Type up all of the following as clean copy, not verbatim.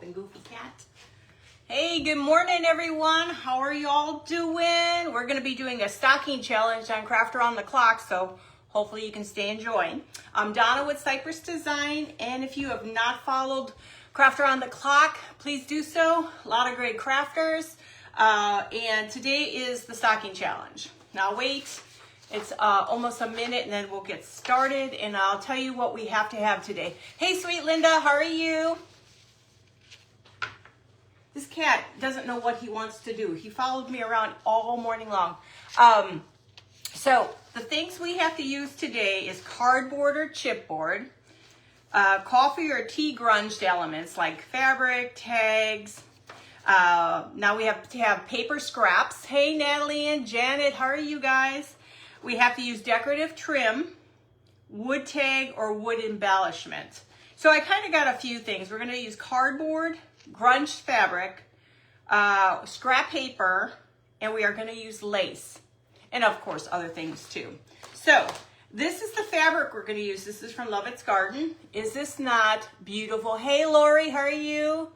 open, goofy cat. Hey, good morning, everyone. How are you all doing? We're going to be doing a stocking challenge on Craft Around the Clock, so hopefully you can stay and join. I'm Donna with Cypress Design, and if you have not followed Craft Around the Clock, please do so. A lot of great crafters, and today is the stocking challenge. Now wait, it's almost a minute and then we'll get started, and I'll tell you what we have to have today. Hey, sweet Linda, how are you? This cat doesn't know what he wants to do. He followed me around all morning long. So the things we have to use today is cardboard or chipboard, coffee or tea grunged elements like fabric, tags. Now we have to have paper scraps. Hey, Natalie and Janet, how are you guys? We have to use decorative trim, wood tag, or wood embellishment. So I kind of got a few things. We're going to use cardboard, grunged fabric, scrap paper, and we are going to use lace. And of course, other things too. So this is the fabric we're going to use. This is from Lovett's Garden. Is this not beautiful? Hey, Lori, how are you?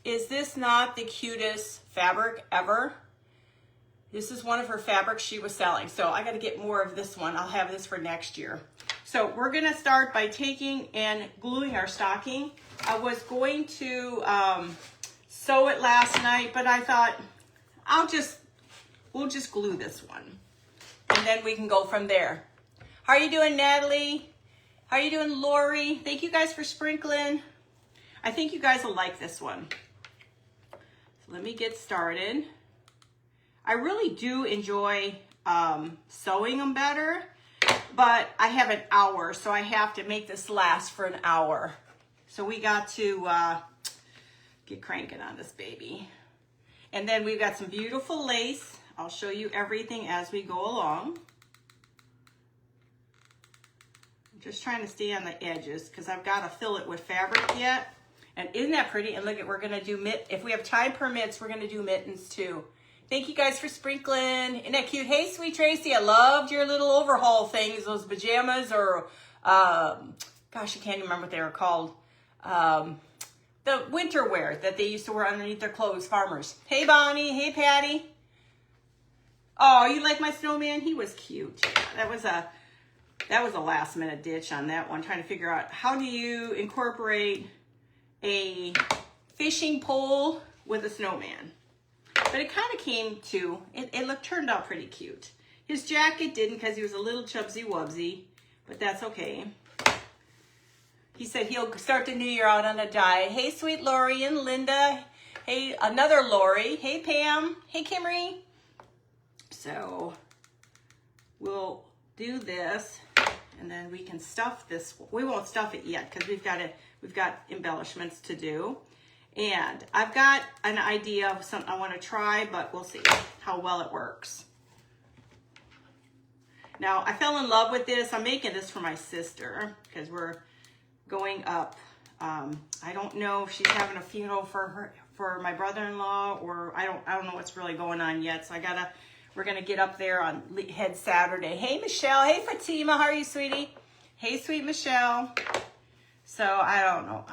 Is this not the cutest fabric ever? This is one of her fabrics she was selling. So I got to get more of this one. I'll have this for next year. So we're going to start by taking and gluing our stocking. I was going to sew it last night, but I thought we'll just glue this one. And then we can go from there. How are you doing, Natalie? How are you doing, Lori? Thank you guys for sprinkling. I think you guys will like this one. So let me get started. I really do enjoy sewing them better, but I have an hour, so I have to make this last for an hour. So we got to get cranking on this baby. And then we've got some beautiful lace. I'll show you everything as we go along. I'm just trying to stay on the edges because I've got to fill it with fabric yet. And isn't that pretty? And look, we're going to do if we have time permits, we're going to do mittens too. Thank you guys for sprinkling. Isn't that cute? Hey, sweet Tracy, I loved your little overhaul things, those pajamas, or, gosh, I can't even remember what they were called. The winter wear that they used to wear underneath their clothes, farmers. Hey, Bonnie. Hey, Patty. Oh, you like my snowman? He was cute. That was a last minute ditch on that one, trying to figure out how do you incorporate a fishing pole with a snowman. But it kind of came to, it turned out pretty cute. His jacket didn't because he was a little chubsy-wubsy, but that's okay. He said he'll start the new year out on a diet. Hey, sweet Lori and Linda. Hey, another Lori. Hey, Pam. Hey, Kimmery. So we'll do this, and then we can stuff this. We won't stuff it yet because we've got embellishments to do. And I've got an idea of something I want to try, but we'll see how well it works. Now, I fell in love with this. I'm making this for my sister because we're going up. I don't know if she's having a funeral for my brother-in-law, or I don't know what's really going on yet. So we're gonna get up there on head Saturday. Hey, Michelle. Hey, Fatima. How are you, sweetie? Hey, sweet Michelle. So I don't know.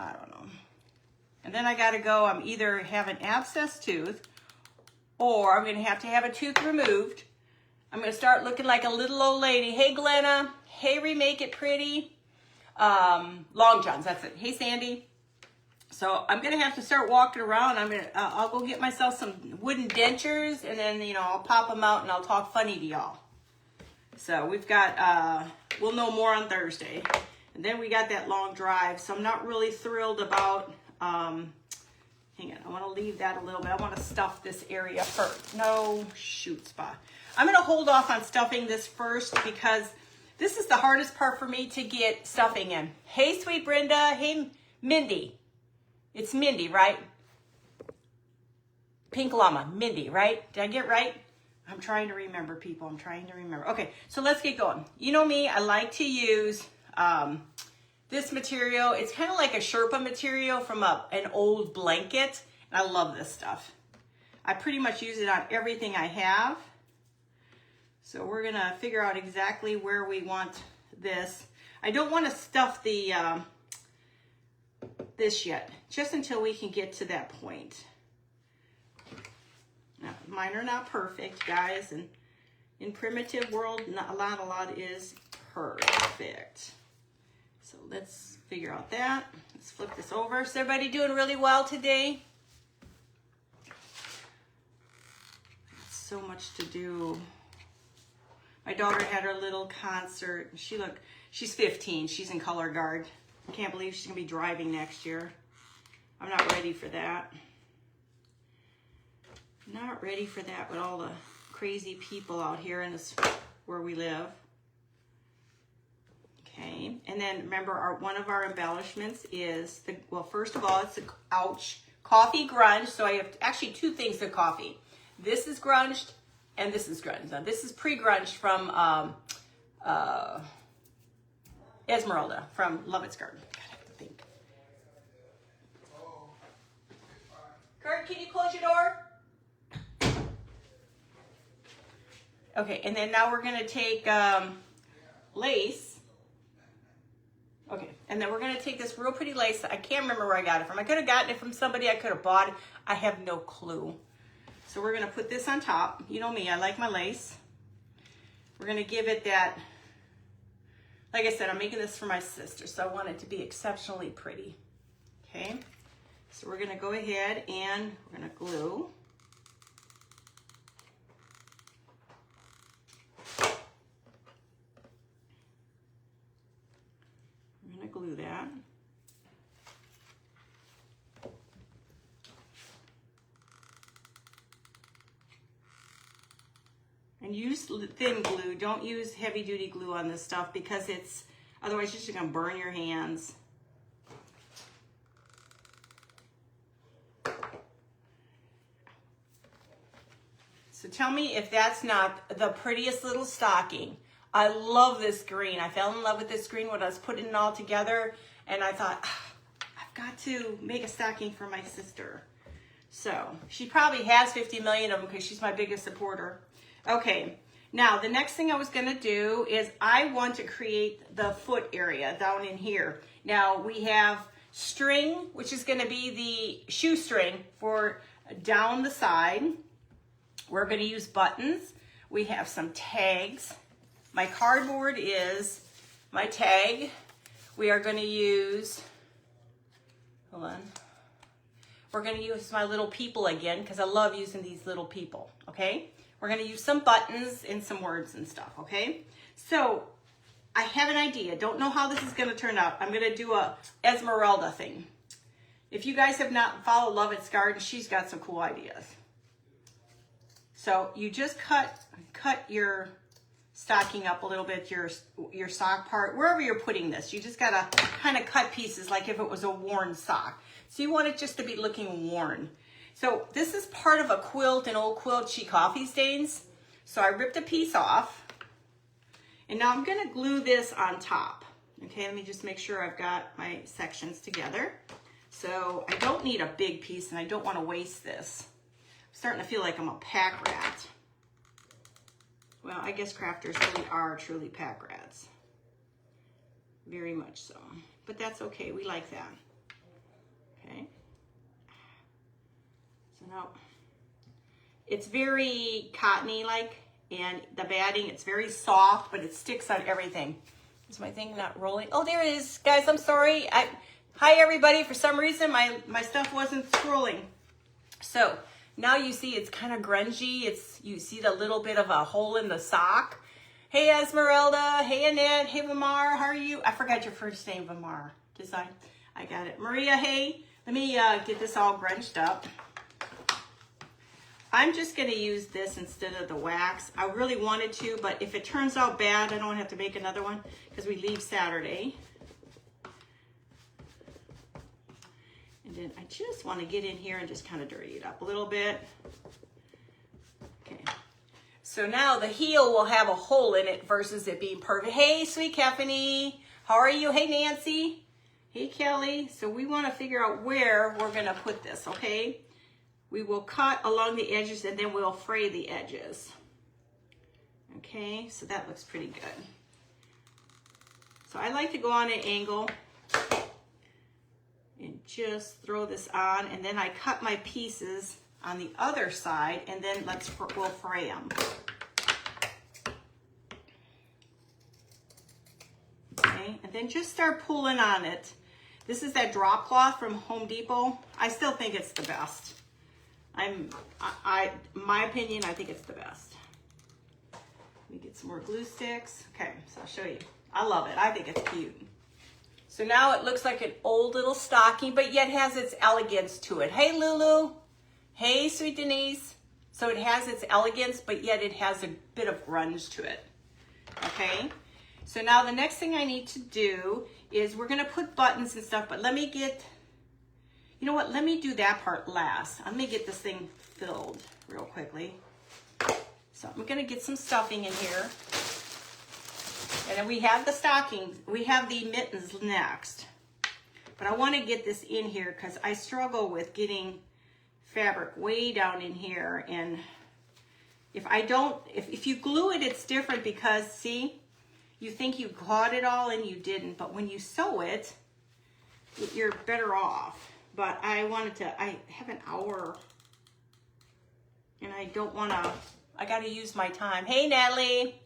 And then I got to go, I'm either have an abscess tooth or I'm going to have a tooth removed. I'm going to start looking like a little old lady. Hey, Glenna. Hey, Remake It Pretty. Long Johns, that's it. Hey, Sandy. So I'm going to have to start walking around. I'll go get myself some wooden dentures, and then, I'll pop them out and I'll talk funny to y'all. So we've got, we'll know more on Thursday. And then we got that long drive. So I'm not really thrilled about, hang on, I want to leave that a little bit. I want to stuff this area first. No, shoot spot. I'm going to hold off on stuffing this first because this is the hardest part for me to get stuffing in. Hey, sweet Brenda. Hey, Mindy. It's Mindy, right? Pink Llama. Mindy, right? Did I get it right? I'm trying to remember, people. I'm trying to remember. Okay, so let's get going. You know me, I like to use this material. It's kind of like a Sherpa material from an old blanket. And I love this stuff. I pretty much use it on everything I have. So we're going to figure out exactly where we want this. I don't want to stuff the this yet, just until we can get to that point. Now, mine are not perfect, guys, and in primitive world, not a lot is perfect. So let's figure out that. Let's flip this over. Is everybody doing really well today? So much to do. My daughter had her little concert. She's 15. She's in color guard. I can't believe she's gonna be driving next year. I'm not ready for that. Not ready for that with all the crazy people out here in this where we live. Okay, and then remember one of our embellishments is first of all, it's the coffee grunge. So I have actually two things of coffee. This is grunged and this is grunged. Now this is pre-grunged from Esmeralda from Love It's Garden. God, I have to think. Kurt, can you close your door? Okay, and then now we're gonna take lace. Okay, and then we're gonna take this real pretty lace. I can't remember where I got it from. I could have gotten it from somebody. I could have bought it. I have no clue. So we're gonna put this on top. You know me, I like my lace. We're gonna give it that, like I said, I'm making this for my sister, so I want it to be exceptionally pretty. Okay, so we're gonna go ahead and we're gonna glue. Glue that. And use thin glue. Don't use heavy duty glue on this stuff because otherwise you're just gonna burn your hands. So tell me if that's not the prettiest little stocking. I love this green. I fell in love with this green when I was putting it all together, and I thought, I've got to make a stocking for my sister. So she probably has 50 million of them because she's my biggest supporter. Okay, now the next thing I was gonna do is I want to create the foot area down in here. Now we have string, which is gonna be the shoestring for down the side. We're gonna use buttons. We have some tags. My cardboard is my tag. We are going to use, hold on. We're going to use my little people again because I love using these little people, okay? We're going to use some buttons and some words and stuff, okay? So I have an idea. Don't know how this is going to turn out. I'm going to do a Esmeralda thing. If you guys have not followed Love It's Garden, she's got some cool ideas. So you just cut your stocking up a little bit, your sock part, wherever you're putting this. You just gotta kind of cut pieces like if it was a worn sock. So you want it just to be looking worn. So this is part of a quilt, an old quilt she coffee stains. So I ripped a piece off, and now I'm gonna glue this on top. Okay, let me just make sure I've got my sections together. So I don't need a big piece, and I don't want to waste this. I'm starting to feel like I'm a pack rat. Well, I guess crafters really are truly pack rats. Very much so. But that's okay. We like that. Okay. So now, it's very cottony-like, and the batting, it's very soft, but it sticks on everything. Is my thing not rolling? Oh, there it is. Guys, I'm sorry. Hi, everybody. For some reason, my stuff wasn't scrolling. So, now you see it's kind of grungy. You see the little bit of a hole in the sock. Hey, Esmeralda. Hey, Annette. Hey, Vamar. How are you? I forgot your first name, Vamar. I got it. Maria, hey. Let me get this all grunged up. I'm just going to use this instead of the wax. I really wanted to, but if it turns out bad, I don't have to make another one because we leave Saturday. And then I just want to get in here and just kind of dirty it up a little bit. Okay. So now the heel will have a hole in it versus it being perfect. Hey, sweet Caffany. How are you? Hey, Nancy. Hey, Kelly. So we want to figure out where we're going to put this, okay? We will cut along the edges and then we'll fray the edges. Okay, so that looks pretty good. So I like to go on an angle and just throw this on, and then I cut my pieces on the other side, and then we'll fray them. Okay, and then just start pulling on it. This is that drop cloth from Home Depot. I still think it's the best. My opinion, I think it's the best. Let me get some more glue sticks. Okay, so I'll show you. I love it. I think it's cute. So now it looks like an old little stocking, but yet has its elegance to it. Hey, Lulu. Hey, sweet Denise. So it has its elegance, but yet it has a bit of grunge to it. Okay? So now the next thing I need to do is we're going to put buttons and stuff, but let me get, you know what? Let me do that part last. Let me get this thing filled real quickly. So I'm going to get some stuffing in here. And then we have the stockings, we have the mittens next. But I want to get this in here because I struggle with getting fabric way down in here. And if you glue it, it's different because, see, you think you caught it all and you didn't. But when you sew it, you're better off. But I have an hour and I don't want to, I got to use my time. Hey, Natalie.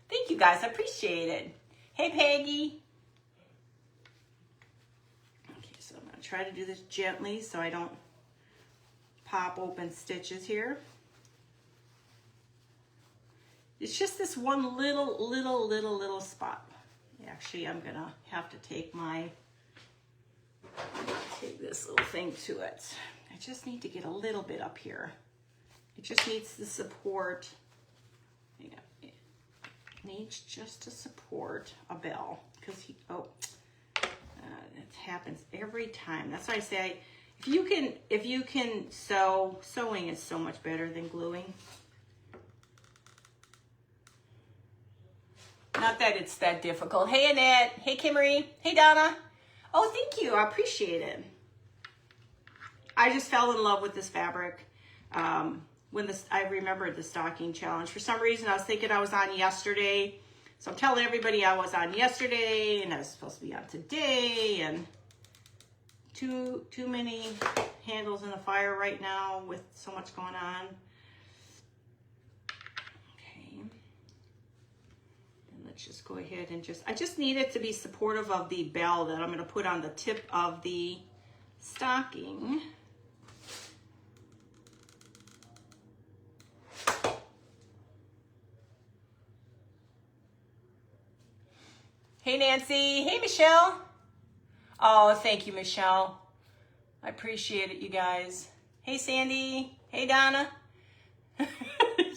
Thank you guys, I appreciate it. Hey, Peggy. Okay, so I'm gonna try to do this gently so I don't pop open stitches here. It's just this one little spot. Actually, I'm gonna have to take this little thing to it. I just need to get a little bit up here. It just needs the support. Yeah. Needs just to support a bell because it happens every time. That's why I say if you can sew, sewing is so much better than gluing. Not that it's that difficult. Hey, Annette. Hey, Kimmery. Hey, Donna. Oh, thank you. I appreciate it. I just fell in love with this fabric. I remembered the stocking challenge. For some reason, I was thinking I was on yesterday. So I'm telling everybody I was on yesterday and I was supposed to be on today, and too many handles in the fire right now with so much going on. Okay. And let's just go ahead and I just need it to be supportive of the bell that I'm going to put on the tip of the stocking. Hey, Nancy. Hey, Michelle. Oh, thank you, Michelle. I appreciate it, you guys. Hey, Sandy. Hey, Donna.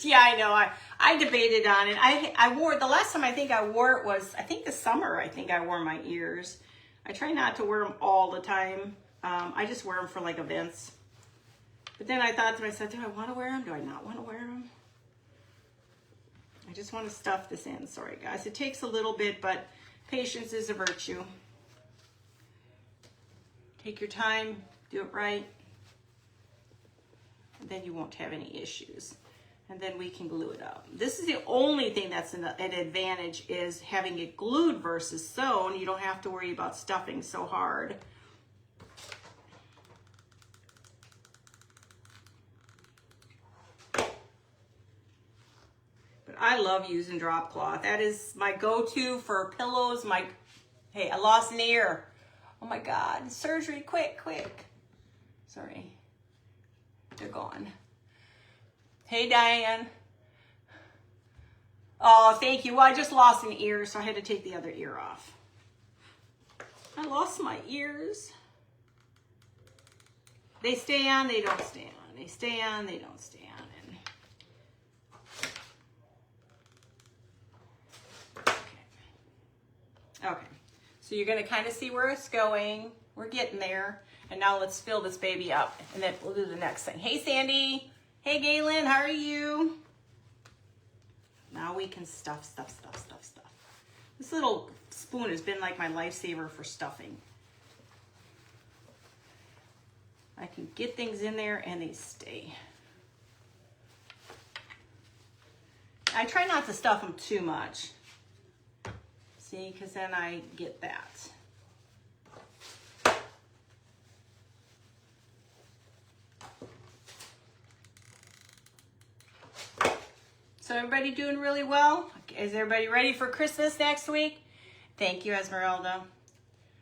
Yeah, I know. I debated on it. I wore, the last time I think I wore it was, I think this summer, I think I wore my ears. I try not to wear them all the time. I just wear them for like events. But then I thought to myself, do I want to wear them? Do I not want to wear them? I just want to stuff this in. Sorry, guys. It takes a little bit, but patience is a virtue. Take your time, do it right, and then you won't have any issues. And then we can glue it up. This is the only thing that's an advantage, is having it glued versus sewn. You don't have to worry about stuffing so hard. I love using drop cloth. That is my go-to for pillows. Hey, I lost an ear. Oh my God, surgery, quick. Sorry, they're gone. Hey, Diane. Oh, thank you. Well, I just lost an ear, so I had to take the other ear off. I lost my ears. They stay on, they don't stay on. They stay on, they don't stay on. Okay, so you're gonna kind of see where it's going. We're getting there. And now let's fill this baby up, and then we'll do the next thing. Hey, Sandy. Hey, Galen, how are you? Now we can stuff. This little spoon has been like my lifesaver for stuffing. I can get things in there and they stay. I try not to stuff them too much. See, because then I get that. So everybody doing really well? Is everybody ready for Christmas next week? Thank you, Esmeralda.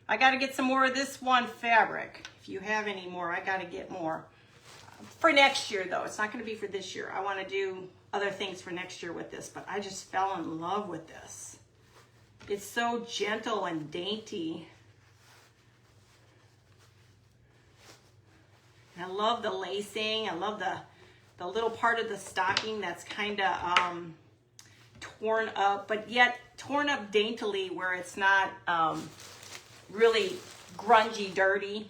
I got to get some more of this one fabric. If you have any more, I got to get more. For next year, though. It's not going to be for this year. I want to do other things for next year with this, but I just fell in love with this. It's so gentle and dainty. And I love the lacing. I love the little part of the stocking that's kind of torn up, but yet torn up daintily where it's not really grungy, dirty.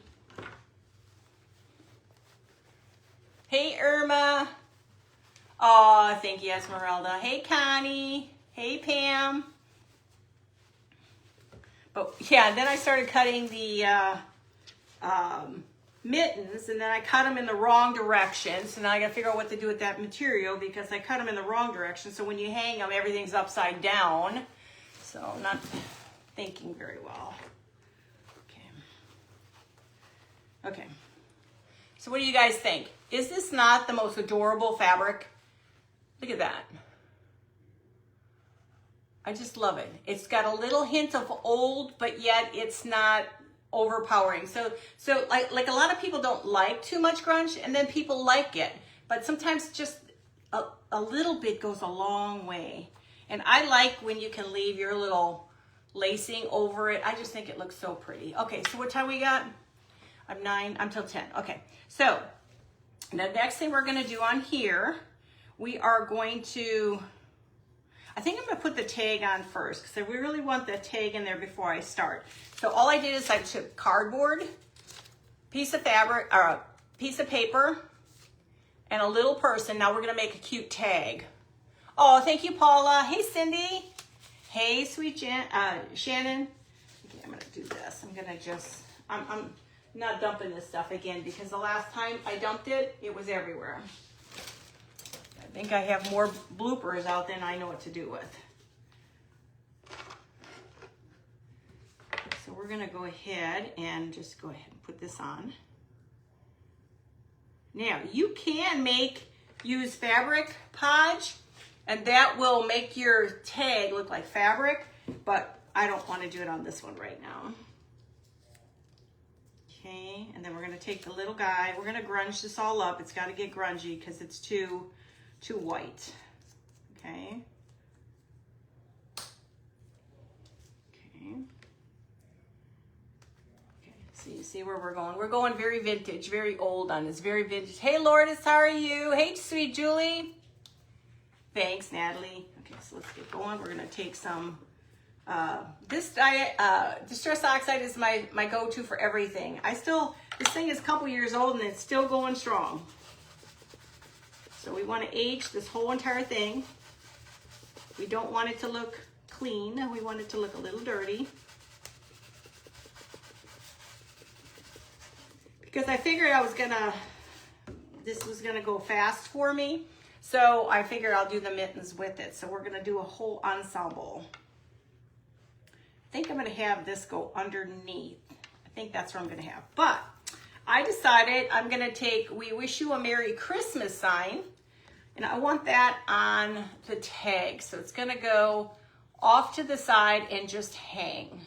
Hey, Irma. Oh, thank you, Esmeralda. Hey, Connie. Hey, Pam. But yeah, then I started cutting the mittens, and then I cut them in the wrong direction. So now I got to figure out what to do with that material because I cut them in the wrong direction. So when you hang them, everything's upside down. So I'm not thinking very well. Okay. So what do you guys think? Is this not the most adorable fabric? Look at that. I just love it. It's got a little hint of old, but yet it's not overpowering. So like a lot of people don't like too much grunge, and then people like it. But sometimes just a little bit goes a long way. And I like when you can leave your little lacing over it. I just think it looks so pretty. Okay, so what time we got? I'm till 10. Okay, so the next thing we're gonna do on here, we are going to, I think I'm gonna put the tag on first because we really want the tag in there before I start. So all I did is I took cardboard, piece of fabric, or a piece of paper, and a little person. Now we're gonna make a cute tag. Oh, thank you, Paula. Hey, Cindy. Hey, sweet Shannon. Okay, I'm gonna do this. I'm gonna just, I'm not dumping this stuff again because the last time I dumped it, it was everywhere. I think I have more bloopers out than I know what to do with. So we're gonna go ahead and just go ahead and put this on. Now you can use fabric podge, and that will make your tag look like fabric, but I don't want to do it on this one right now. Okay, and then we're gonna take the little guy. We're gonna grunge this all up. It's got to get grungy because it's too white. Okay. Okay. Okay. So you see where we're going. We're going very vintage, very old on this. Very vintage. Hey, Lourdes, how are you? Hey, sweet Julie. Thanks, Natalie. Okay, so let's get going. We're gonna take some. Distress Oxide is my go-to for everything. This thing is a couple years old and it's still going strong. So we want to age this whole entire thing. We don't want it to look clean. We want it to look a little dirty. Because I figured this was gonna go fast for me. So I figured I'll do the mittens with it. So we're gonna do a whole ensemble. I think I'm gonna have this go underneath. I think that's what I'm gonna have. But I decided I'm gonna take "We Wish You a Merry Christmas" sign, and I want that on the tag. So it's gonna go off to the side and just hang.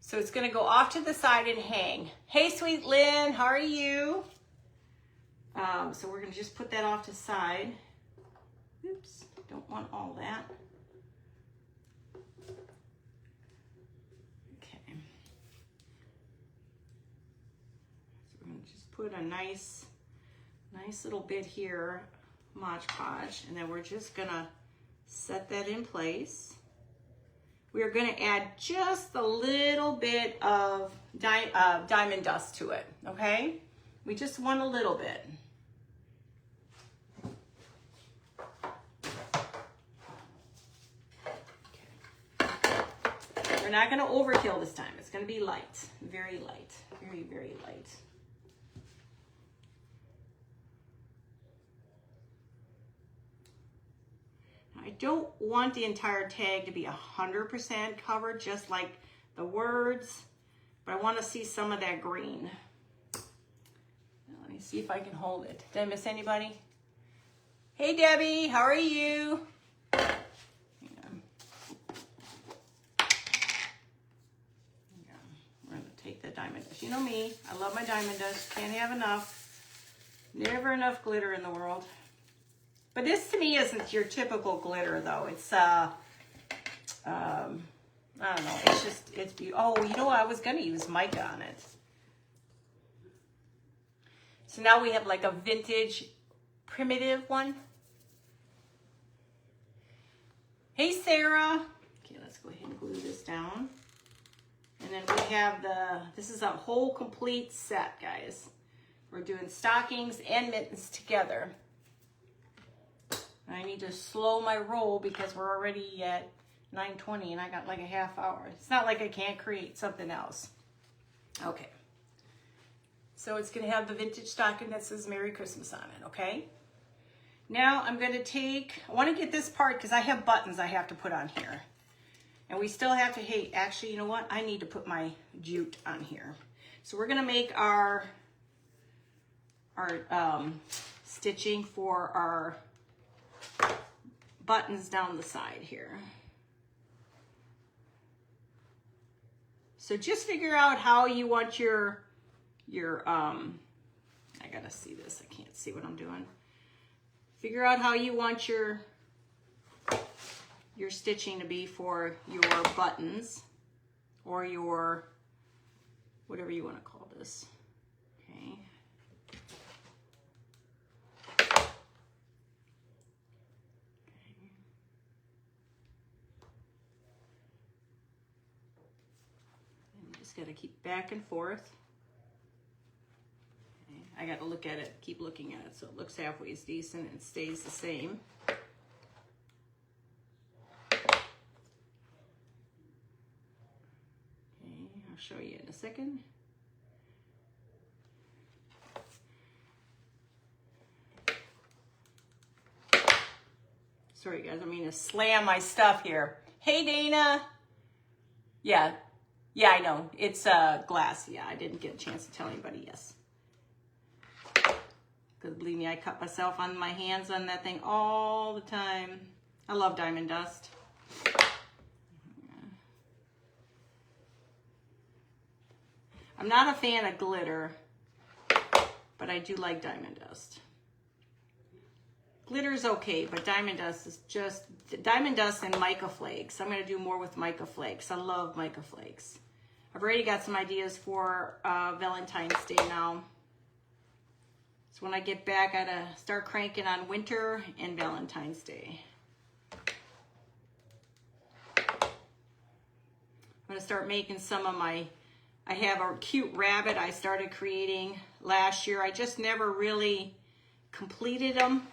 So it's gonna go off to the side and hang. Hey, sweet Lynn, how are you? So we're gonna just put that off to the side. Oops, don't want all that. Put a nice little bit here, Mod Podge, and then we're just gonna set that in place. We are gonna add just a little bit of diamond dust to it, okay? We just want a little bit. Okay. We're not gonna overkill this time. It's gonna be light, very light, very, very light. I don't want the entire tag to be 100% covered, just like the words, but I want to see some of that green. Now, let me see if I can hold it. Did I miss anybody? Hey Debbie, how are you? We're gonna take the diamond dust. You know me, I love my diamond dust. Can't have enough. Never enough glitter in the world. But this to me isn't your typical glitter though. It's I don't know. It's just, it's beautiful. Oh, you know what? I was gonna use mica on it. So now we have like a vintage primitive one. Hey Sarah. Okay, let's go ahead and glue this down. And then we have this is a whole complete set, guys. We're doing stockings and mittens together. I need to slow my roll because we're already at 9:20 and I got like a half hour. It's not like I can't create something else. Okay. So it's gonna have the vintage stocking that says Merry Christmas on it, okay? Now I'm gonna I wanna get this part because I have buttons I have to put on here. And we still have to, hey, actually, you know what? I need to put my jute on here. So we're gonna make our stitching for our buttons down the side here. So just figure out how you want your I gotta see this, I can't see what I'm doing. Figure out how you want your stitching to be for your buttons or your, whatever you want to call this, okay. And you just got to keep back and forth. Okay. I got to look at it, keep looking at it so it looks halfway as decent and stays the same. I'll show you in a second. Sorry guys, I mean to slam my stuff here. Hey Dana. Yeah, I know. It's glass. Yeah, I didn't get a chance to tell anybody yes. Because believe me, I cut myself on my hands on that thing all the time. I love diamond dust. I'm not a fan of glitter, but I do like diamond dust. Glitter is okay, but diamond dust is just, diamond dust and mica flakes. I'm going to do more with mica flakes. I love mica flakes. I've already got some ideas for Valentine's Day now. So when I get back, I gotta start cranking on winter and Valentine's Day. I'm going to start making some of my, I have a cute rabbit I started creating last year. I just never really completed them.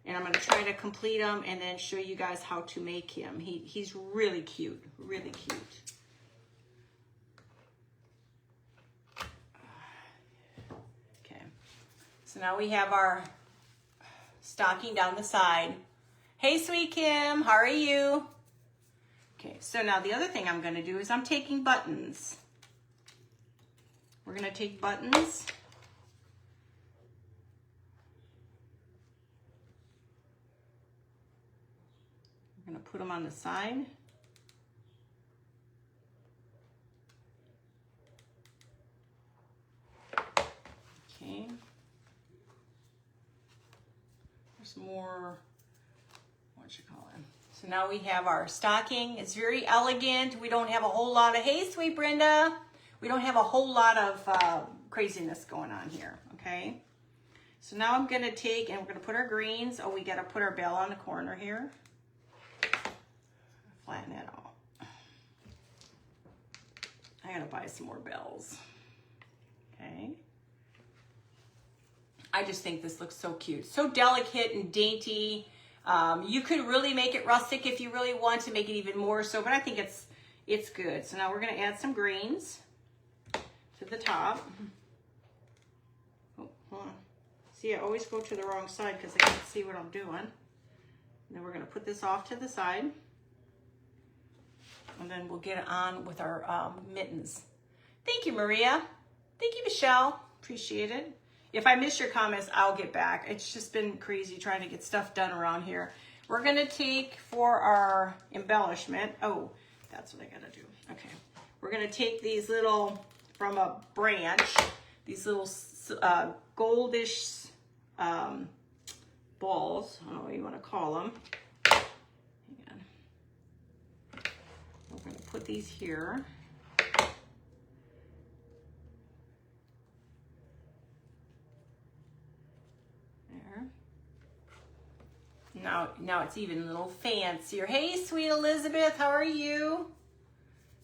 And I'm going to try to complete them and then show you guys how to make him. He's really cute, really cute. Okay, so now we have our stocking down the side. Hey, Sweet Kim, how are you? Okay, so now the other thing I'm going to do is I'm taking buttons. We're going to take buttons. We're going to put them on the side. Okay. There's more, what you call it? So now we have our stocking. It's very elegant. We don't have a whole lot of, hey, sweet Brenda. We don't have a whole lot of craziness going on here, okay? So now I'm gonna take, and we're gonna put our greens. Oh, we gotta put our bell on the corner here. Flatten that out. I gotta buy some more bells, okay? I just think this looks so cute. So delicate and dainty. You could really make it rustic if you really want to make it even more so, but I think it's good. So now we're gonna add some greens to the top. Oh, hold on. See, I always go to the wrong side because I can't see what I'm doing. And then we're gonna put this off to the side. And then we'll get it on with our mittens. Thank you, Maria. Thank you, Michelle. Appreciate it. If I miss your comments, I'll get back. It's just been crazy trying to get stuff done around here. We're gonna take for our embellishment, oh, that's what I gotta do. Okay, we're gonna take these little, from a branch, these little goldish balls, I don't know what you wanna call them. Hang on. We're gonna put these here. Now it's even a little fancier. Hey, sweet Elizabeth, how are you?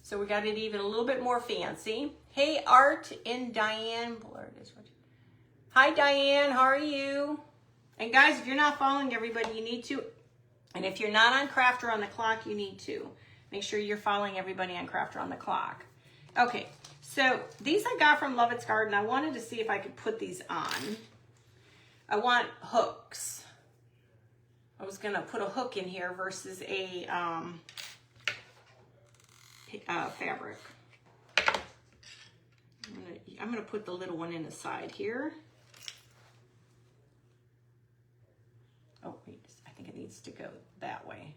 So we got it even a little bit more fancy. Hey, Art and Diane. Hi, Diane, how are you? And guys, if you're not following everybody, you need to. And if you're not on Crafter on the Clock, you need to. Make sure you're following everybody on Crafter on the Clock. Okay, so these I got from Lovett's Garden. I wanted to see if I could put these on. I want hooks. I was gonna put a hook in here versus a fabric. I'm gonna put the little one in the side here. Oh wait, I think it needs to go that way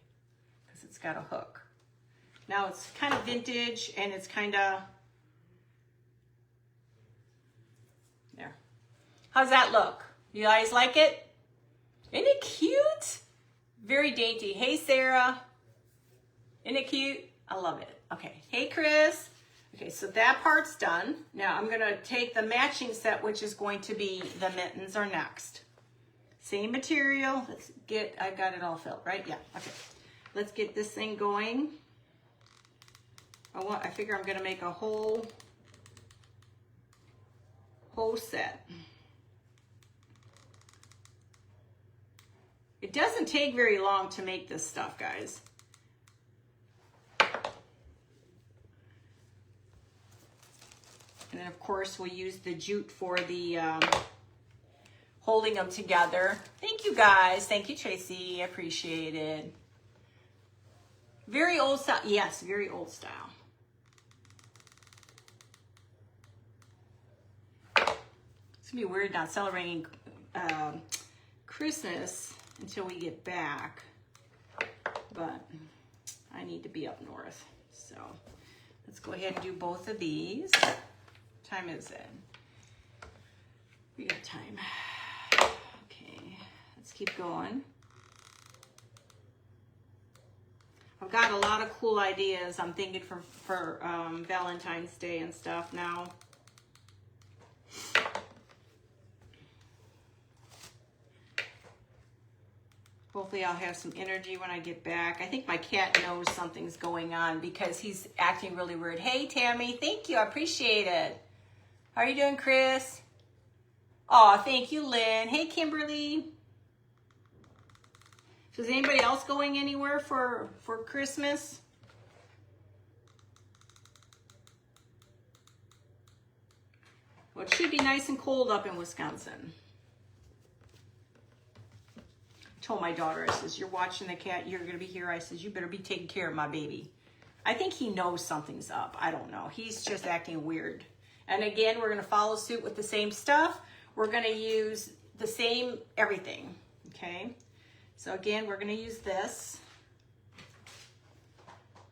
because it's got a hook. Now it's kind of vintage and it's kind of there. How's that look? You guys like it? Isn't it cute? Very dainty. Hey, Sarah. Isn't it cute? I love it. Okay. Hey, Chris. Okay, so that part's done. Now I'm going to take the matching set, which is going to be the mittens are next. Same material. Let's get, I got it all filled, right? Yeah. Okay. Let's get this thing going. I figure I'm going to make a whole set. It doesn't take very long to make this stuff, guys. And then, of course, we'll use the jute for the holding them together. Thank you, guys. Thank you, Tracy. I appreciate it. Very old style. Yes, very old style. It's going to be weird not celebrating Christmas until we get back, but I need to be up north. So let's go ahead and do both of these. What time is it? We got time. Okay, let's keep going. I've got a lot of cool ideas I'm thinking for Valentine's Day and stuff now. Hopefully I'll have some energy when I get back. I think my cat knows something's going on because he's acting really weird. Hey, Tammy, thank you. I appreciate it. How are you doing, Chris? Oh, thank you, Lynn. Hey, Kimberly. So is anybody else going anywhere for Christmas? Well, it should be nice and cold up in Wisconsin. Told my daughter, I says, you're watching the cat, you're gonna be here. I says, you better be taking care of my baby. I think he knows something's up. I don't know. He's just acting weird. And again, we're gonna follow suit with the same stuff. We're gonna use the same everything, okay? So again, we're gonna use this.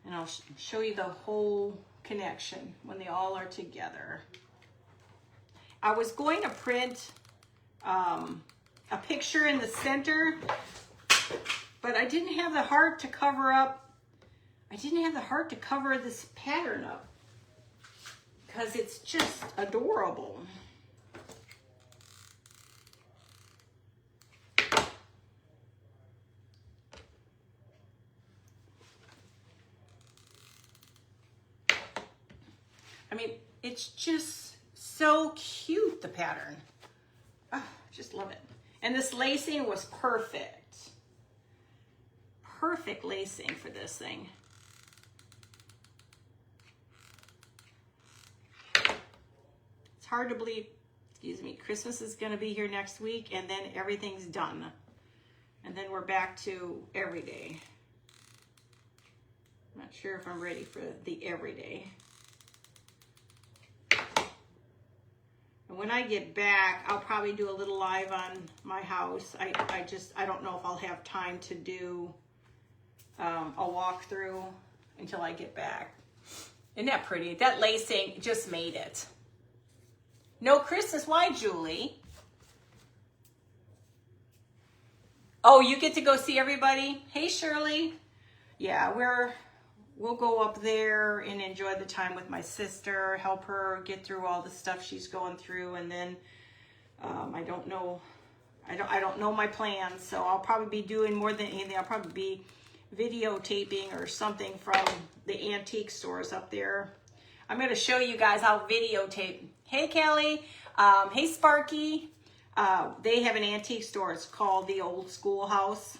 And I'll show you the whole connection when they all are together. I was going to print a picture in the center, but I didn't have the heart to cover up. I didn't have the heart to cover this pattern up because it's just adorable. I mean, it's just so cute, the pattern. Oh, just love it. And this lacing was perfect. Perfect lacing for this thing. It's hard to believe, excuse me, Christmas is going to be here next week and then everything's done. And then we're back to everyday. I'm not sure if I'm ready for the everyday. And when I get back, I'll probably do a little live on my house. I don't know if I'll have time to do a walkthrough until I get back. Isn't that pretty? That lacing just made it. No Christmas. Why, Julie? Oh, you get to go see everybody? Hey, Shirley. Yeah, we'll go up there and enjoy the time with my sister, help her get through all the stuff she's going through, and then I don't know my plans, so I'll probably be doing more than anything. I'll probably be videotaping or something from the antique stores up there. I'm going to show you guys how videotape. Hey, Kelly. Hey, Sparky. They have an antique store. It's called the Old Schoolhouse,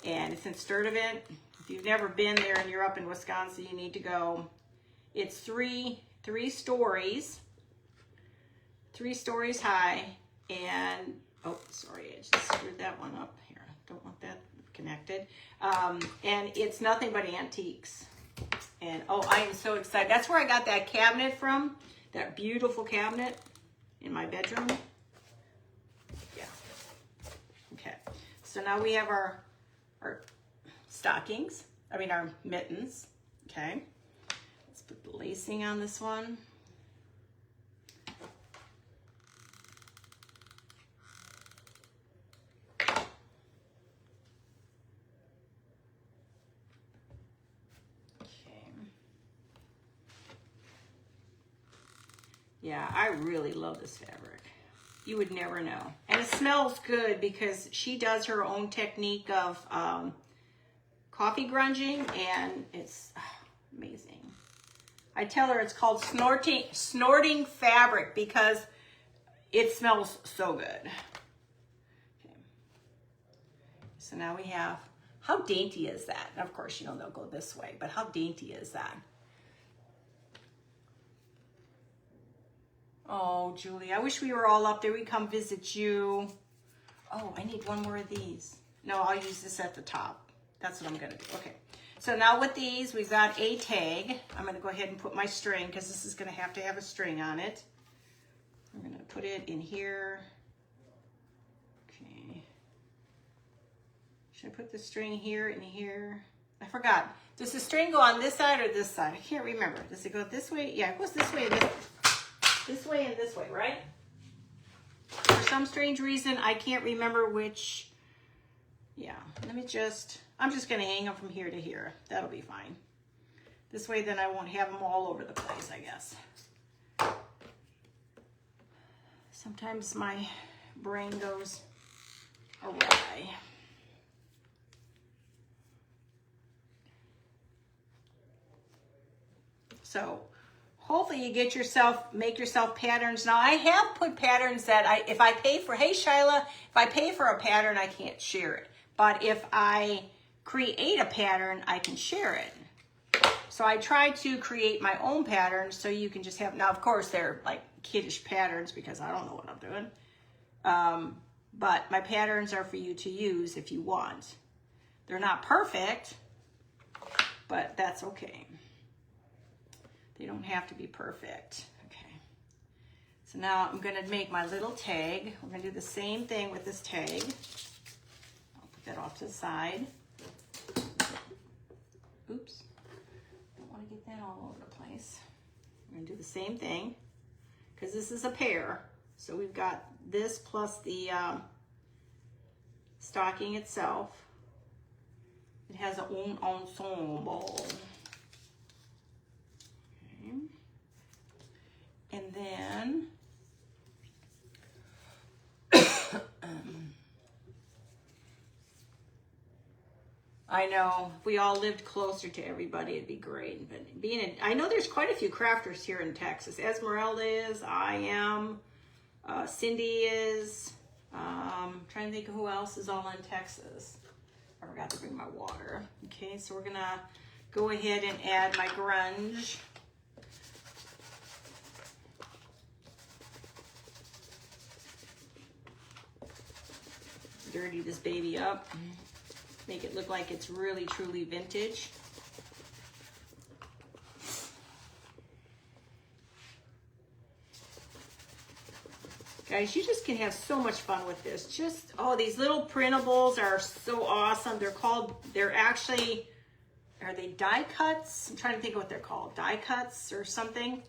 and it's in Sturtevant. If you've never been there and you're up in Wisconsin, you need to go. It's three stories high, and oh, sorry, I just screwed that one up here. Don't want that connected. And it's nothing but antiques. And oh, I am so excited. That's where I got that cabinet from. That beautiful cabinet in my bedroom. Yeah. Okay. So now we have our stockings. I mean our mittens. Okay. Let's put the lacing on this one. Yeah, I really love this fabric. You would never know. And it smells good because she does her own technique of coffee grunging, and it's amazing. I tell her it's called snorting fabric because it smells so good. Okay. So now we have, how dainty is that? And of course, you know, they'll go this way, but how dainty is that? Oh, Julie, I wish we were all up there. We'd come visit you. Oh, I need one more of these. No, I'll use this at the top. That's what I'm going to do. Okay. So now with these, we've got a tag. I'm going to go ahead and put my string because this is going to have a string on it. I'm going to put it in here. Okay. Should I put the string here and here? I forgot. Does the string go on this side or this side? I can't remember. Does it go this way? Yeah, it goes this way and this way. This way and this way, right? For some strange reason, I can't remember which. Yeah, I'm just going to hang them from here to here. That'll be fine. This way, then I won't have them all over the place, I guess. Sometimes my brain goes awry. So, hopefully you make yourself patterns. Now I have put patterns that if I pay for, hey Shyla, if I pay for a pattern, I can't share it. But if I create a pattern, I can share it. So I try to create my own patterns so you can just have, now of course they're like kiddish patterns because I don't know what I'm doing. But my patterns are for you to use if you want. They're not perfect, but that's okay. They don't have to be perfect. Okay. So now I'm going to make my little tag. We're going to do the same thing with this tag. I'll put that off to the side. Oops. Don't want to get that all over the place. I'm going to do the same thing because this is a pair. So we've got this plus the stocking itself. It has a own ensemble. And then I know if we all lived closer to everybody, it'd be great. But I know there's quite a few crafters here in Texas. Esmeralda is, I am, Cindy is. Trying to think of who else is all in Texas. I forgot to bring my water. Okay, so we're gonna go ahead and add my grunge. Dirty this baby up, make it look like it's really truly vintage. Guys, you just can have so much fun with this. Just, oh, these little printables are so awesome. They're actually, are they die cuts? I'm trying to think of what they're called. Die cuts or something.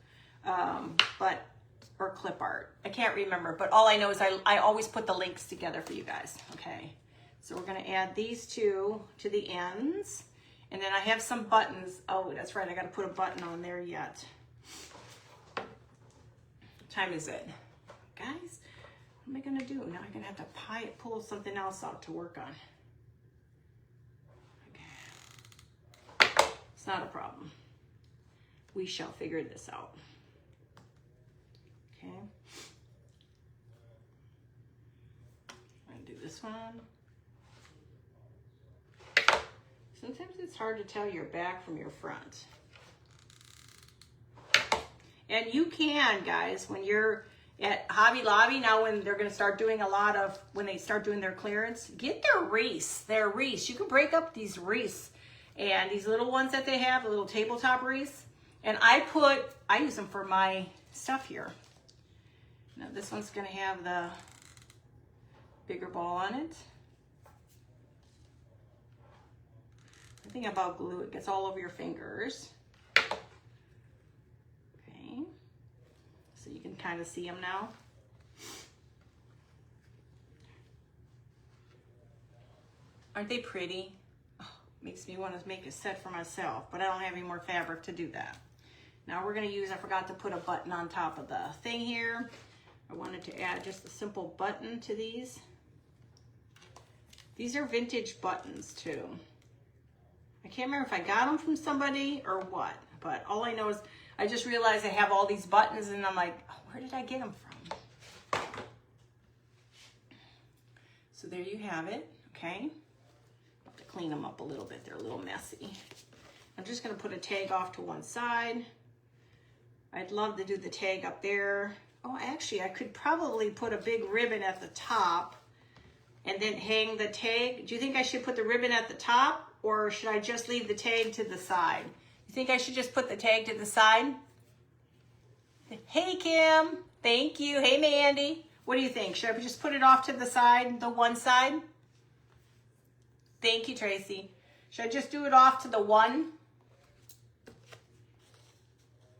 Or clip art. I can't remember, but all I know is I always put the links together for you guys. Okay, so we're gonna add these two to the ends. And then I have some buttons. Oh, that's right, I gotta put a button on there yet. What time is it? Guys, what am I gonna do? Now I'm gonna have to pull something else out to work on. Okay. It's not a problem. We shall figure this out. Okay. I'm gonna do this one. Sometimes it's hard to tell your back from your front. And you can, guys, when you're at Hobby Lobby, now when they're going to start doing when they start doing their clearance, get their wreaths. You can break up these wreaths and these little ones that they have, the little tabletop wreaths. And I use them for my stuff here. Now this one's going to have the bigger ball on it. The thing about glue, it gets all over your fingers. Okay, so you can kind of see them now. Aren't they pretty? Oh, makes me want to make a set for myself, but I don't have any more fabric to do that. Now we're going to use, I forgot to put a button on top of the thing here. I wanted to add just a simple button to these. These are vintage buttons too. I can't remember if I got them from somebody or what, but all I know is I just realized I have all these buttons and I'm like, oh, where did I get them from? So there you have it, okay? I'll have to clean them up a little bit. They're a little messy. I'm just gonna put a tag off to one side. I'd love to do the tag up there. Oh, actually, I could probably put a big ribbon at the top and then hang the tag. Do you think I should put the ribbon at the top? Or should I just leave the tag to the side? You think I should just put the tag to the side? Hey, Kim. Thank you. Hey, Mandy. What do you think? Should I just put it off to the side, the one side? Thank you, Tracy. Should I just do it off to the one?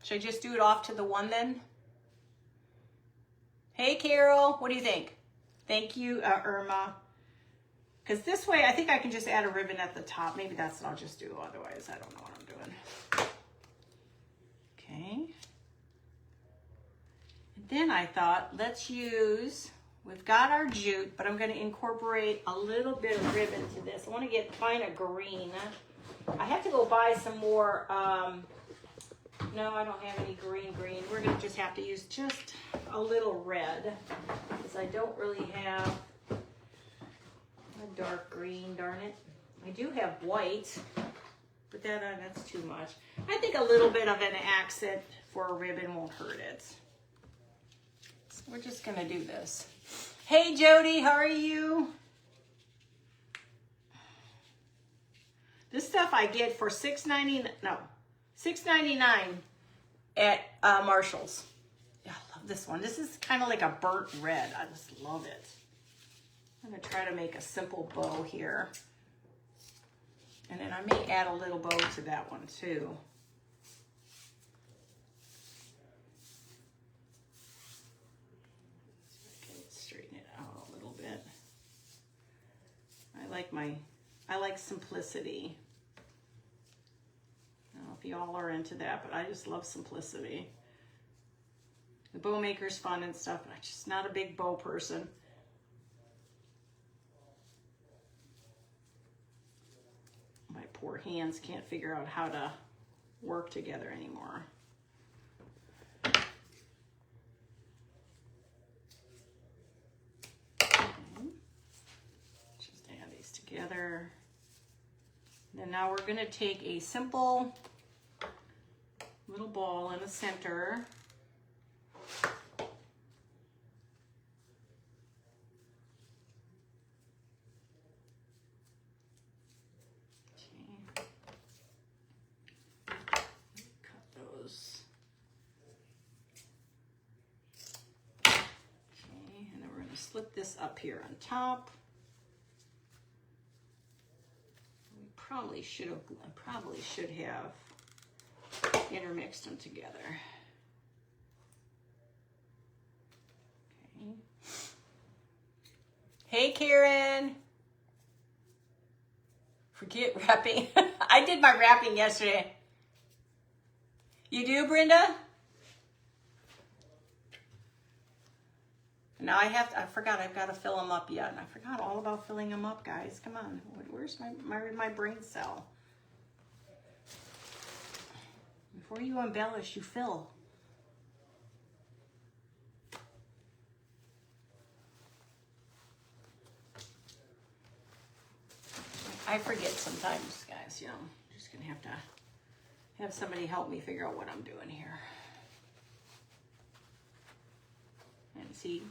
Should I just do it off to the one then? Hey, Carol. What do you think? Thank you, Irma. Because this way, I think I can just add a ribbon at the top. Maybe that's what I'll just do. Otherwise, I don't know what I'm doing. Okay. And then I thought, we've got our jute, but I'm going to incorporate a little bit of ribbon to this. I want to find a green. I have to go buy some more. No, I don't have any green. We're going to just have to use just a little red because I don't really have a dark green, darn it. I do have white, but that's too much. I think a little bit of an accent for a ribbon won't hurt it. So we're just gonna do this. Hey Jody, how are you? This stuff I get for $6.99 at Marshall's. Yeah, I love this one. This is kind of like a burnt red. I just love it. I'm gonna try to make a simple bow here. And then I may add a little bow to that one too. Okay, straighten it out a little bit. I like simplicity. I don't know if y'all are into that, but I just love simplicity. The bow maker's fun and stuff, but I'm just not a big bow person. My poor hands can't figure out how to work together anymore. Okay. Just add these together. And now we're going to take a simple little ball in the center. slip this up here on top. We probably should have, I probably should have intermixed them together. Okay. Hey, Karen. Forget wrapping. I did my wrapping yesterday. You do, Brenda? Now I forgot I've got to fill them up yet. And I forgot all about filling them up, guys. Come on. Where's my brain cell? Before you embellish, you fill. I forget sometimes, guys, you know. I'm just going to have somebody help me figure out what I'm doing here. And see,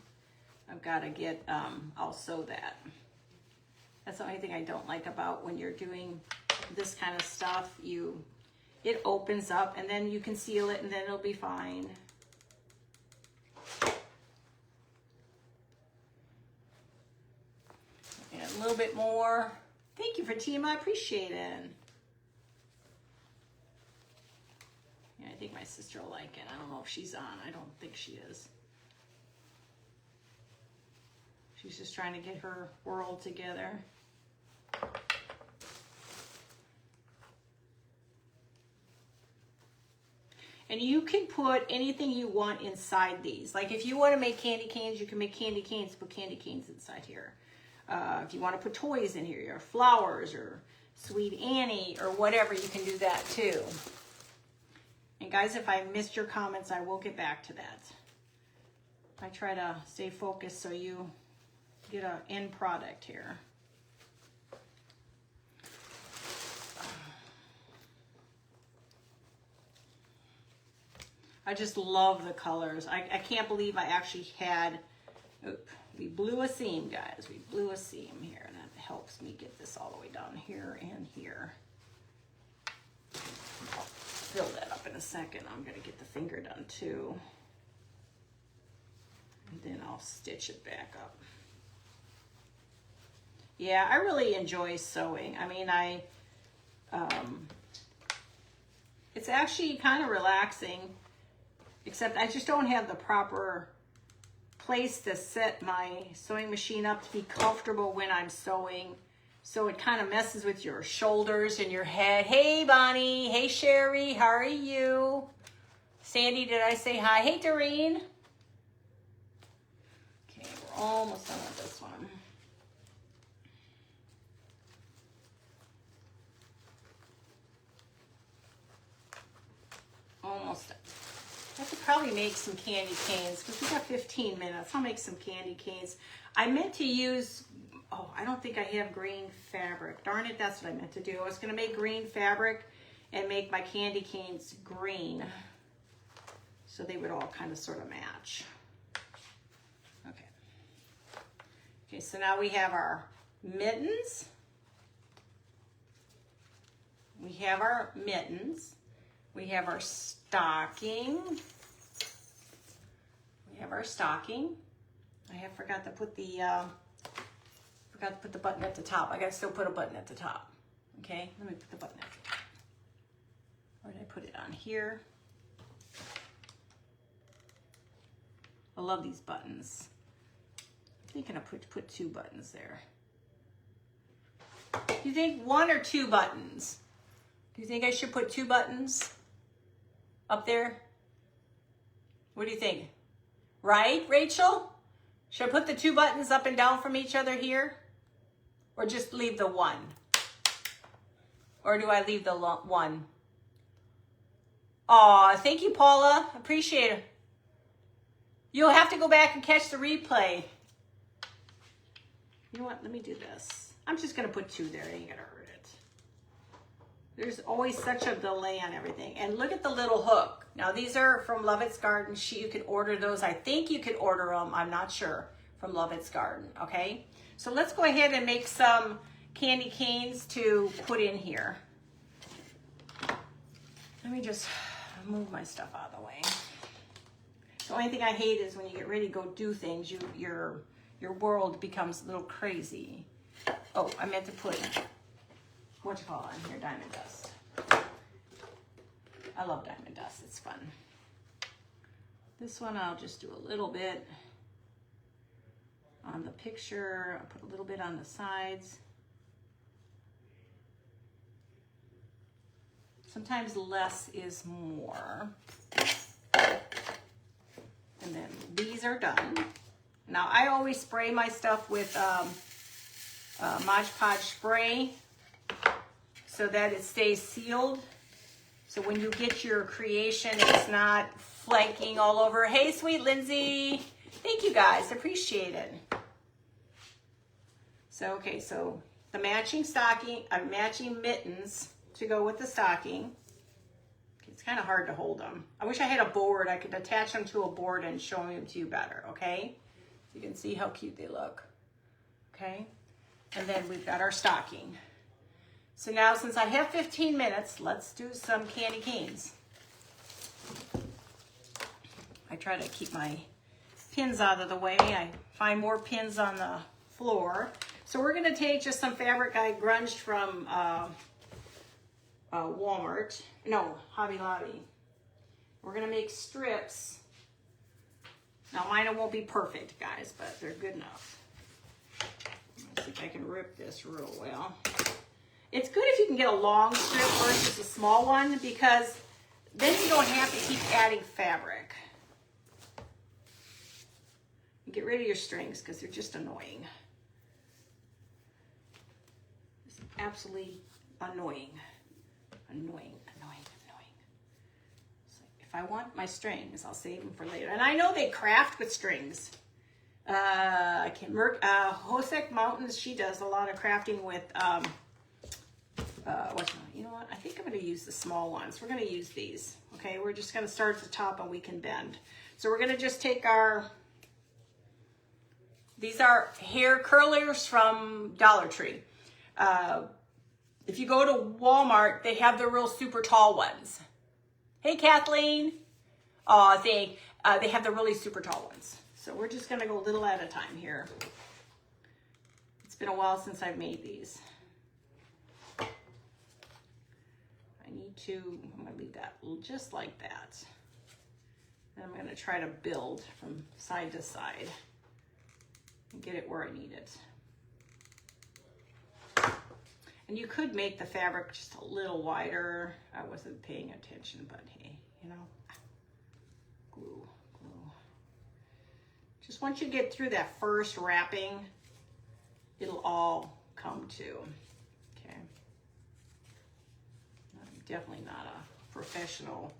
I've got to get, I'll sew that. That's the only thing I don't like about when you're doing this kind of stuff. It opens up and then you can seal it and then it'll be fine. And a little bit more. Thank you for team, I appreciate it. Yeah, I think my sister will like it. I don't know if she's on. I don't think she is. She's just trying to get her world together. And you can put anything you want inside these. Like if you want to make candy canes, you can make candy canes, put candy canes inside here. If you want to put toys in here, or flowers, or Sweet Annie, or whatever, you can do that too. And guys, if I missed your comments, I will get back to that. I try to stay focused so you get an end product here. I just love the colors. I can't believe I actually had, we blew a seam, guys. We blew a seam here, and that helps me get this all the way down here and here. I'll fill that up in a second. I'm gonna get the finger done too. And then I'll stitch it back up. Yeah, I really enjoy sewing. I mean, it's actually kind of relaxing, except I just don't have the proper place to set my sewing machine up to be comfortable when I'm sewing. So it kind of messes with your shoulders and your head. Hey, Bonnie. Hey, Sherry. How are you? Sandy, did I say hi? Hey, Doreen. Okay, we're almost done with this one. Almost done. I have to probably make some candy canes because we got 15 minutes. I'll make some candy canes. I meant to use, oh, I don't think I have green fabric. Darn it, that's what I meant to do. I was going to make green fabric and make my candy canes green so they would all kind of sort of match. Okay. Okay, so now we have our mittens. We have our mittens. We have our stocking. We have our stocking. I forgot to put the button at the top. I gotta still put a button at the top. Okay, let me put the button at the top. Where did I put it on here? I love these buttons. I'm thinking I put 2 buttons there. Do you think 1 or 2 buttons? Do you think I should put 2 buttons up there? What do you think? Right, Rachel? Should I put the 2 buttons up and down from each other here? Or just leave the 1? Or do I leave the 1? Aw, thank you, Paula. Appreciate it. You'll have to go back and catch the replay. You know what? Let me do this. I'm just going to put 2 there. It ain't going to hurt it. There's always such a delay on everything. And look at the little hook. Now, these are from Love It's Garden. You could order those. I think you could order them. I'm not sure. From Love It's Garden. Okay? So let's go ahead and make some candy canes to put in here. Let me just move my stuff out of the way. The only thing I hate is when you get ready to go do things, your world becomes a little crazy. Oh, I meant to put, what you call it on here, diamond dust. I love diamond dust, it's fun. This one I'll just do a little bit on the picture. I'll put a little bit on the sides. Sometimes less is more. And then these are done. Now I always spray my stuff with Mod Podge spray so that it stays sealed. So when you get your creation, it's not flaking all over. Hey, sweet Lindsay. Thank you guys, appreciate it. So, okay, so the matching stocking, matching mittens to go with the stocking. It's kind of hard to hold them. I wish I had a board. I could attach them to a board and show them to you better, okay? So you can see how cute they look, okay? And then we've got our stocking. So now, since I have 15 minutes, let's do some candy canes. I try to keep my pins out of the way. I find more pins on the floor. So we're gonna take just some fabric I grunged from Walmart. No, Hobby Lobby. We're gonna make strips. Now mine won't be perfect, guys, but they're good enough. Let's see if I can rip this real well. It's good if you can get a long strip versus a small one, because then you don't have to keep adding fabric. And get rid of your strings because they're just annoying. It's absolutely annoying. Annoying. So if I want my strings, I'll save them for later. And I know they craft with strings. I can't remember. Hosek Mountains, she does a lot of crafting with, you know what? I think I'm going to use the small ones. We're going to use these. Okay, we're just going to start at the top and we can bend. So we're going to just take these are hair curlers from Dollar Tree. If you go to Walmart, they have the real super tall ones. Hey, Kathleen. Oh, they have the really super tall ones. So we're just going to go a little at a time here. It's been a while since I've made these. I'm going to leave that just like that. And I'm going to try to build from side to side and get it where I need it. And you could make the fabric just a little wider. I wasn't paying attention, but hey, you know, glue. Just once you get through that first wrapping, it'll all come to. Okay. I'm definitely not a professional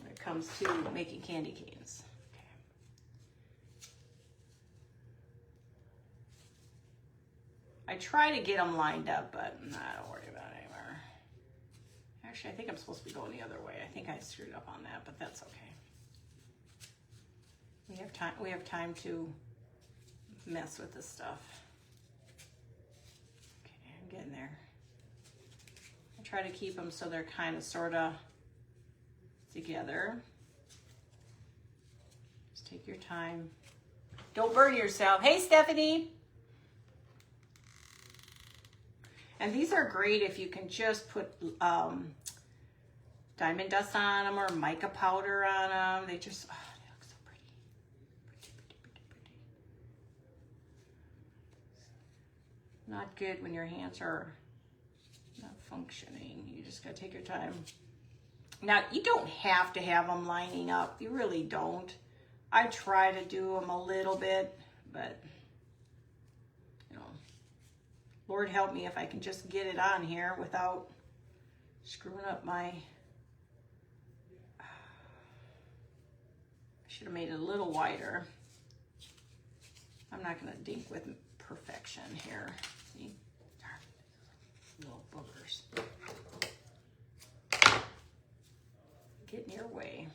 when it comes to making candy canes. I try to get them lined up, but I don't worry about it anymore. Actually, I think I'm supposed to be going the other way. I think I screwed up on that, but that's okay. We have time to mess with this stuff. Okay, I'm getting there. I try to keep them so they're kind of sort of together. Just take your time. Don't burn yourself. Hey, Stephanie. And these are great if you can just put diamond dust on them or mica powder on them. They just, oh, they look so pretty. Pretty. Not good when your hands are not functioning. You just gotta take your time. Now, you don't have to have them lining up. You really don't. I try to do them a little bit, but Lord help me if I can just get it on here without screwing up my... I should have made it a little wider. I'm not going to dink with perfection here. See? Little boogers. Get in your way.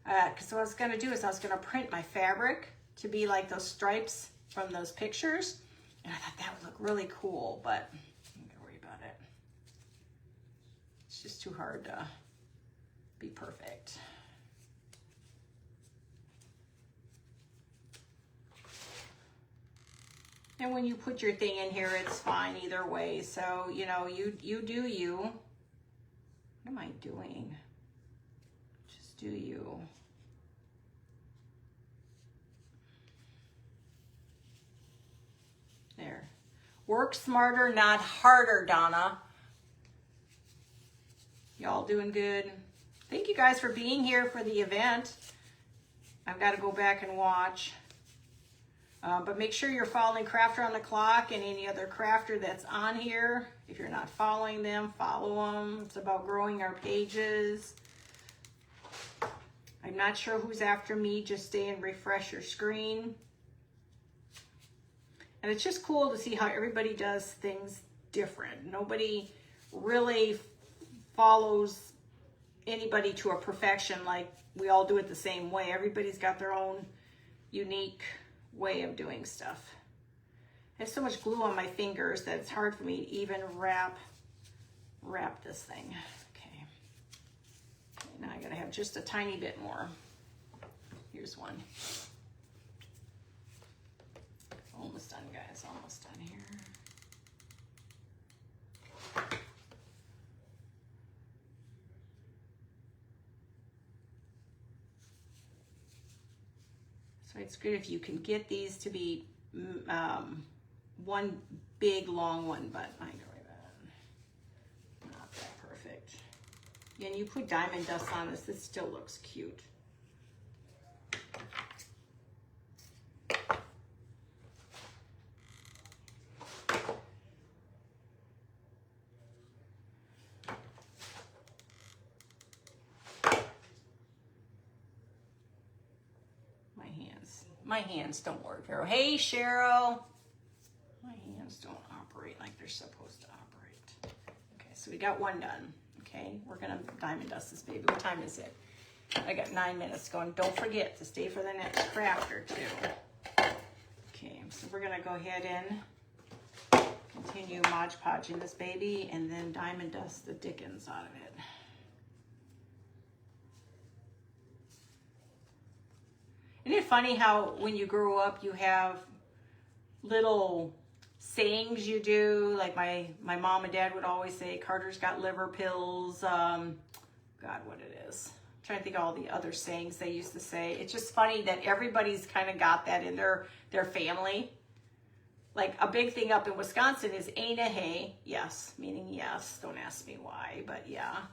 Because what I was going to do is I was going to print my fabric to be like those stripes from those pictures, and I thought that would look really cool, but I'm not gonna worry about it. It's just too hard to be perfect. And when you put your thing in here, it's fine either way. So, you know, you do you. What am I doing? Just do you. There. Work smarter, not harder, Donna. Y'all doing good. Thank you guys for being here for the event. I've got to go back and watch. But make sure you're following Crafter on the Clock and any other crafter that's on here. If you're not following them, follow them. It's about growing our pages. I'm not sure who's after me. Just stay and refresh your screen. And it's just cool to see how everybody does things different. Nobody really follows anybody to a perfection like we all do it the same way. Everybody's got their own unique way of doing stuff. I have so much glue on my fingers that it's hard for me to even wrap this thing. Okay, now I gotta have just a tiny bit more. Here's one. Almost done, guys, almost done here. So it's good if you can get these to be one big long one, but I know that. Not that perfect. And you put diamond dust on this, this still looks cute. My hands don't work very well. Hey, Cheryl. My hands don't operate like they're supposed to operate. Okay, so we got one done. Okay, we're gonna diamond dust this baby. What time is it? I got 9 minutes going. Don't forget to stay for the next craft or two. Okay, so we're gonna go ahead and continue Mod Podging this baby and then diamond dust the dickens out of it. Isn't it funny how when you grow up you have little sayings you do? Like my mom and dad would always say, Carter's got liver pills. God, what it is. I'm trying to think of all the other sayings they used to say. It's just funny that everybody's kind of got that in their family. Like a big thing up in Wisconsin is ain't a hay. Yes, meaning yes. Don't ask me why, but yeah.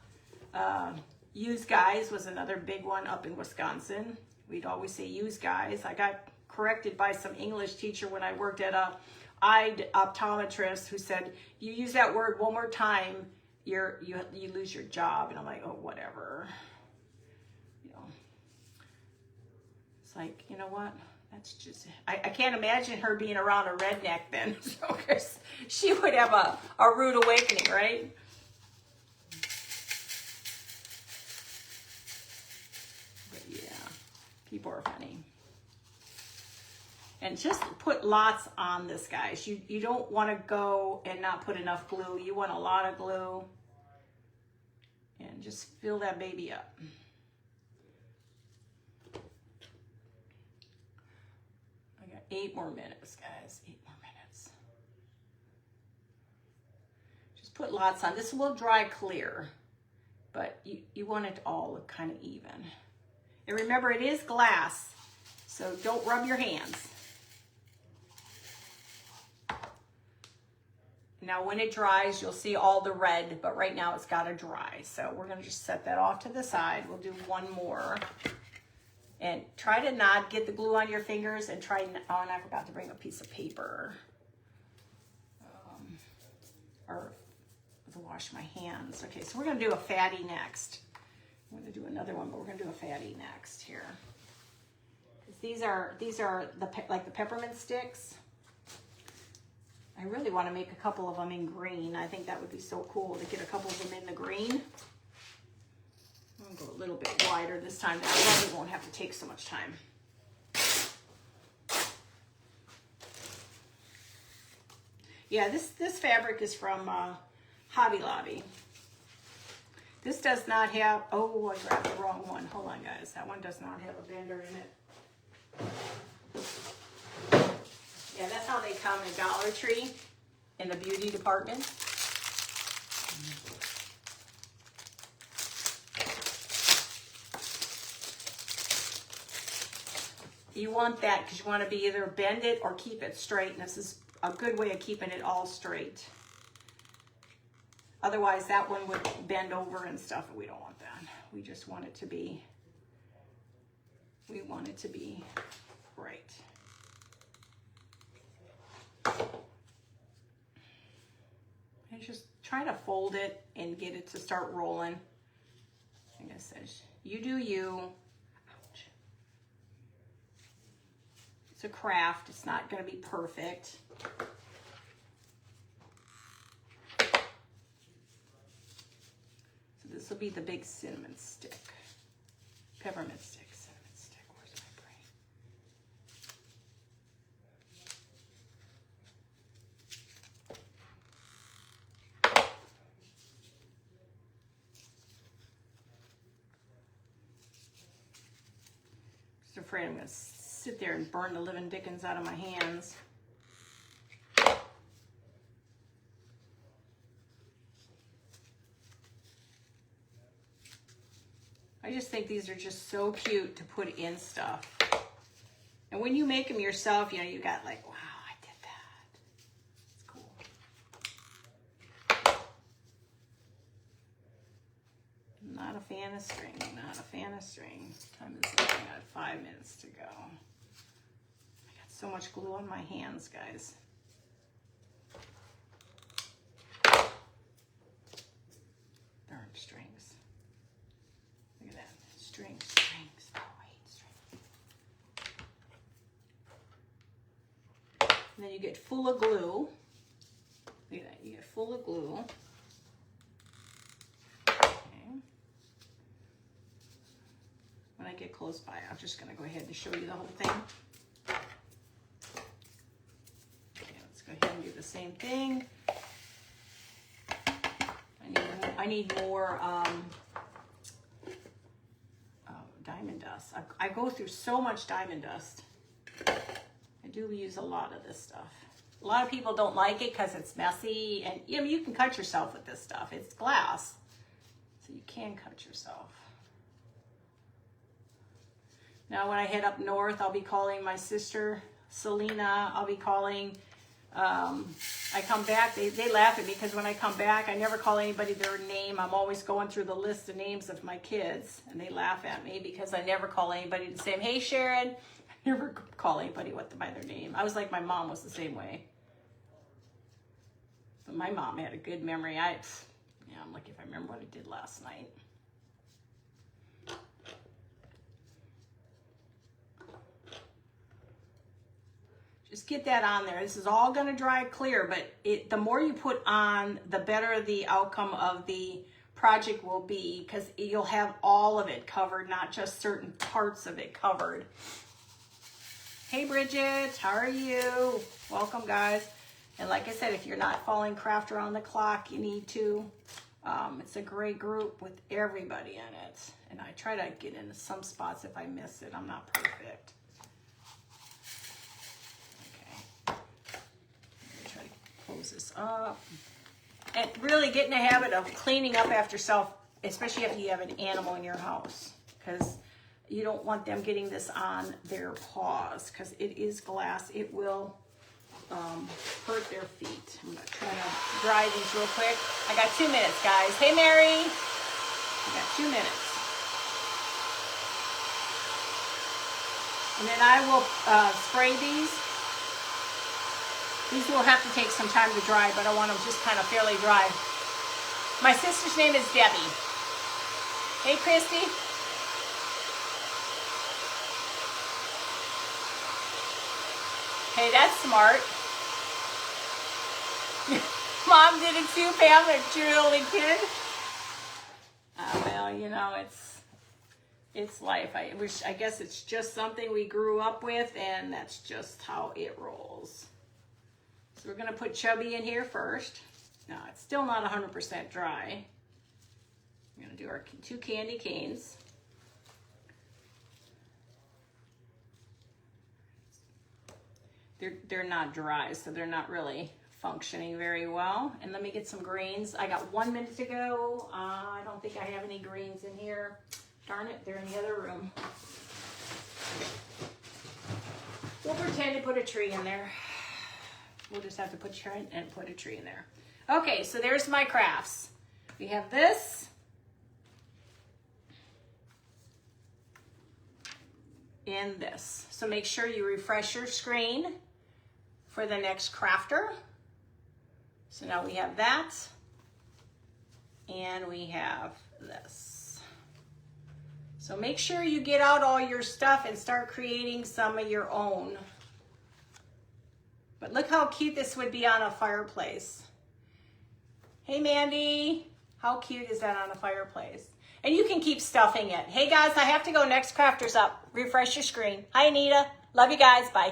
Use guys was another big one up in Wisconsin. We'd always say use guys. I got corrected by some English teacher when I worked at a eye optometrist who said, you use that word one more time, you lose your job. And I'm like, oh, whatever. You know, it's like, you know what? That's just, I can't imagine her being around a redneck then. So she would have a rude awakening, right? People are funny. And just put lots on this, guys. You don't want to go and not put enough glue. You want a lot of glue. And just fill that baby up. I got 8 more minutes, guys. 8 more minutes. Just put lots on. This will dry clear, but you want it to all look kind of even. And remember, it is glass, so don't rub your hands. Now, when it dries, you'll see all the red, but right now it's got to dry. So we're going to just set that off to the side. We'll do one more. And try to not get the glue on your fingers and try, oh, and I forgot to bring a piece of paper. Or to wash my hands. Okay, so we're going to do a fatty next. I'm going to do another one, but we're going to do a fatty next here. These are like the peppermint sticks. I really want to make a couple of them in green. I think that would be so cool to get a couple of them in the green. I'm going to go a little bit wider this time. That probably won't have to take so much time. Yeah, this fabric is from Hobby Lobby. This does not have, oh, I grabbed the wrong one. Hold on, guys. That one does not have a bender in it. Yeah, that's how they come in Dollar Tree in the beauty department. You want that because you want to be either bend it or keep it straight. And this is a good way of keeping it all straight. Otherwise, that one would bend over and stuff, and we don't want that. We just want it to be, right. And just try to fold it and get it to start rolling. Like I said, you do you. Ouch. It's a craft. It's not going to be perfect. So this will be the big cinnamon stick. Peppermint stick, cinnamon stick. Where's my brain? Just afraid I'm going to sit there and burn the living dickens out of my hands. I just think these are just so cute to put in stuff. And when you make them yourself, you know, you got like, wow, I did that. It's cool. Not a fan of string, not a fan of string. Time is looking at 5 minutes to go. I got so much glue on my hands, guys. Darn strings. Look at that. Strings, strings. Oh, I hate strings. And then you get full of glue. Look at that. You get full of glue. Okay. When I get close by, I'm just going to go ahead and show you the whole thing. Okay, let's go ahead and do the same thing. I need more diamond dust. I go through so much diamond dust. I do use a lot of this stuff. A lot of people don't like it because it's messy, and you know, you can cut yourself with this stuff. It's glass, so you can cut yourself. Now when I head up north, I'll be calling my sister Selena. I'll be calling, I come back, they laugh at me because when I come back, I never call anybody their name. I'm always going through the list of names of my kids, and they laugh at me because I never call anybody the same. Hey, Sharon. I never call anybody by their name. I was like, my mom was the same way. But my mom had a good memory. I'm like, if I remember what I did last night. Just get that on there. This is all going to dry clear, but the more you put on, the better the outcome of the project will be, because you'll have all of it covered, not just certain parts of it covered. Hey, Bridget, how are you? Welcome, guys. And like I said, if you're not following Craft Around the Clock, you need to. It's a great group with everybody in it. And I try to get into some spots if I miss it. I'm not perfect. Close this up, and really get in the habit of cleaning up after yourself, especially if you have an animal in your house, because you don't want them getting this on their paws, because it is glass. It will hurt their feet. I'm going to try to dry these real quick. I got 2 minutes, guys. Hey, Mary. I got 2 minutes. And then I will spray these. These will have to take some time to dry, but I want them just kind of fairly dry. My sister's name is Debbie. Hey, Christy. Hey, that's smart. Mom did it too, Pam, if you're the only kid. Well, you know, it's life. I guess it's just something we grew up with, and that's just how it rolls. So we're going to put Chubby in here first. Now, it's still not 100% dry. We're going to do our 2 candy canes. they're not dry, so they're not really functioning very well. And let me get some greens. I got 1 minute to go. I don't think I have any greens in here. Darn it, they're in the other room. We'll pretend to put a tree in there. We'll just have to put a tree in there. Okay, so there's my crafts. We have this. And this. So make sure you refresh your screen for the next crafter. So now we have that. And we have this. So make sure you get out all your stuff and start creating some of your own. But look how cute this would be on a fireplace. Hey, Mandy, how cute is that on a fireplace? And you can keep stuffing it. Hey, guys, I have to go. Next crafter's up. Refresh your screen. Hi, Anita. Love you guys. Bye.